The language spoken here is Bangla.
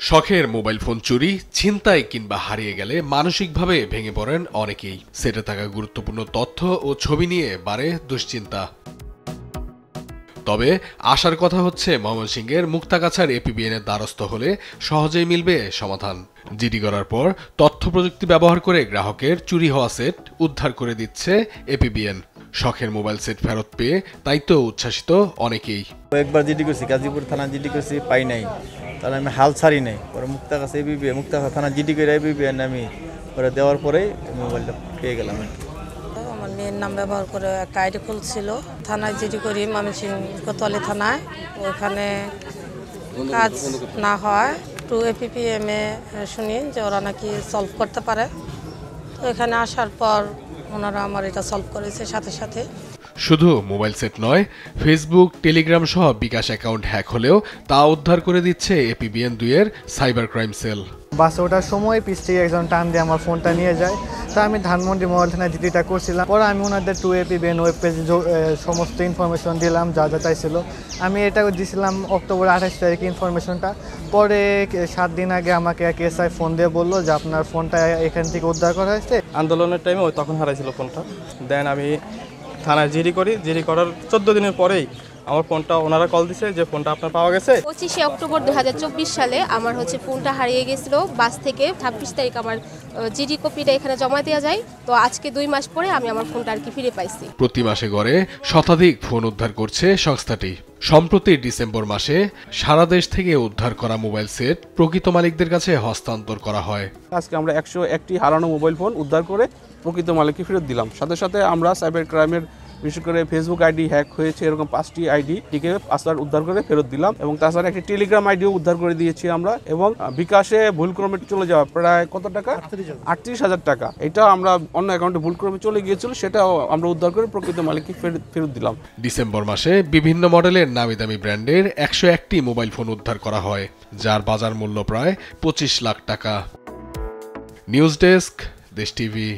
শখের মোবাইল ফোন চুরি, ছিনতাই কিংবা হারিয়ে গেলে মানসিকভাবে ভেঙে পড়েন অনেকেই। সেটে থাকা গুরুত্বপূর্ণ তথ্য ও ছবি নিয়ে বাড়ে দুশ্চিন্তা। তবে আশার কথা হচ্ছে, ময়মনসিংহের মুক্তাগাছার এপিবিএন এর দ্বারস্থ হলে সহজেই মিলবে সমাধান। জিডি করার পর তথ্য প্রযুক্তি ব্যবহার করে গ্রাহকের চুরি হওয়া সেট উদ্ধার করে দিচ্ছে এপিবিএন। শখের মোবাইল সেট ফেরত পেয়ে তাই তো উচ্ছ্বাসিত অনেকেই। একবার জিডি করছি, গাজীপুর থানা জিডি করছি, পাই নাই। তাহলে আমি হাল ছাড়ি নাই। পরে মুক্তাগাছা এপিবিএন, মুক্তাগাছা থানা জিডি করে এপিবিএন আমি পরে দেওয়ার পরেই মোবাইলটা পেয়ে গেলাম। আমার মেয়ের নাম ব্যবহার করে একটা আইডি খুলছিল, থানায় জিডি করি, ময়মনসিংহ কোতোয়ালি থানায়। ওইখানে কাজ না হয় টু এপিপিএম এ শুনি যে ওরা নাকি সলভ করতে পারে। তো এখানে আসার পর ওনারা আমার এটা সলভ করেছে সাথে সাথে। শুধু মোবাইল সেট নয়, ফেসবুক, টেলিগ্রাম সহ বিকাশ অ্যাকাউন্ট হ্যাক হলেও তা উদ্ধার করে দিচ্ছে এপিবিএন 2 এর সাইবার ক্রাইম সেল। বাসে ওঠার সময় পিছ থেকে একজন টান দিয়ে আমার ফোনটা নিয়ে যায়। তা আমি ধানমন্ডি মোবাইল থানায় জিডিটা করছিলাম। পরে আমি ওনাদের টু এপিবিএন ওয়েব পেজে সমস্ত ইনফরমেশন দিলাম, যা যা চাইছিল। আমি এটা দিয়েছিলাম অক্টোবর 28 তারিখে ইনফরমেশনটা। পরে 7 দিন আগে আমাকে এক এসআই ফোন দিয়ে বললো যে আপনার ফোনটা এখান থেকে উদ্ধার করা হয়েছে। আন্দোলনের টাইমে ওই তখন হারাইছিল ফোনটা। দেন আমি থানায় জিডি করি, জিডি করার 14 দিনের পরেই আমার ফোনটা ওনারা কল দিছে যে ফোনটা আপনার পাওয়া গেছে। 25 অক্টোবর 2024 সালে আমার ফোনটা হারিয়ে গেছিল বাস থেকে। 26 তারিখ আমার জিডি কপিটা এখানে জমা দেওয়া যায়। তো আজকে 2 মাস পরে আমি আমার ফোনটা আর কি ফিরে পাইছি। প্রতি মাসে গড়ে শতাধিক ফোন উদ্ধার করছে সংস্থাটি। সম্প্রতি ডিসেম্বর মাসে সারা দেশ থেকে উদ্ধার করা মোবাইল সেট প্রকৃত মালিকদের কাছে হস্তান্তর করা হয়। আজকে আমরা 101টি হারানো মোবাইল ফোন উদ্ধার করে প্রকৃত মালিককে ফেরত দিলাম। সাথে সাথে আমরা সাইবার ক্রাইমের বিশেষ করে ফেসবুক আইডি হ্যাক হয়েছে এরকম 5টি আইডিকে পাসওয়ার্ড উদ্ধার করে ফেরত দিলাম। এবং তাছাড়া একটি টেলিগ্রাম আইডিও উদ্ধার করে দিয়েছি আমরা। এবং বিকাশে ভুলক্রমে চলে যাওয়া প্রায় কত টাকা, 38,000 টাকা, এটা আমরা অন্য অ্যাকাউন্টে ভুলক্রমে চলে গিয়েছিল, সেটাও আমরা উদ্ধার করে প্রকৃত মালিককে ফেরত দিলাম। ডিসেম্বর মাসে বিভিন্ন মডেলের নামি দামি ব্র্যান্ডের 101টি মোবাইল ফোন উদ্ধার করা হয়, যার বাজার মূল্য প্রায় 25 লাখ টাকা। নিউজ ডেস্ক, দেশ টিভি।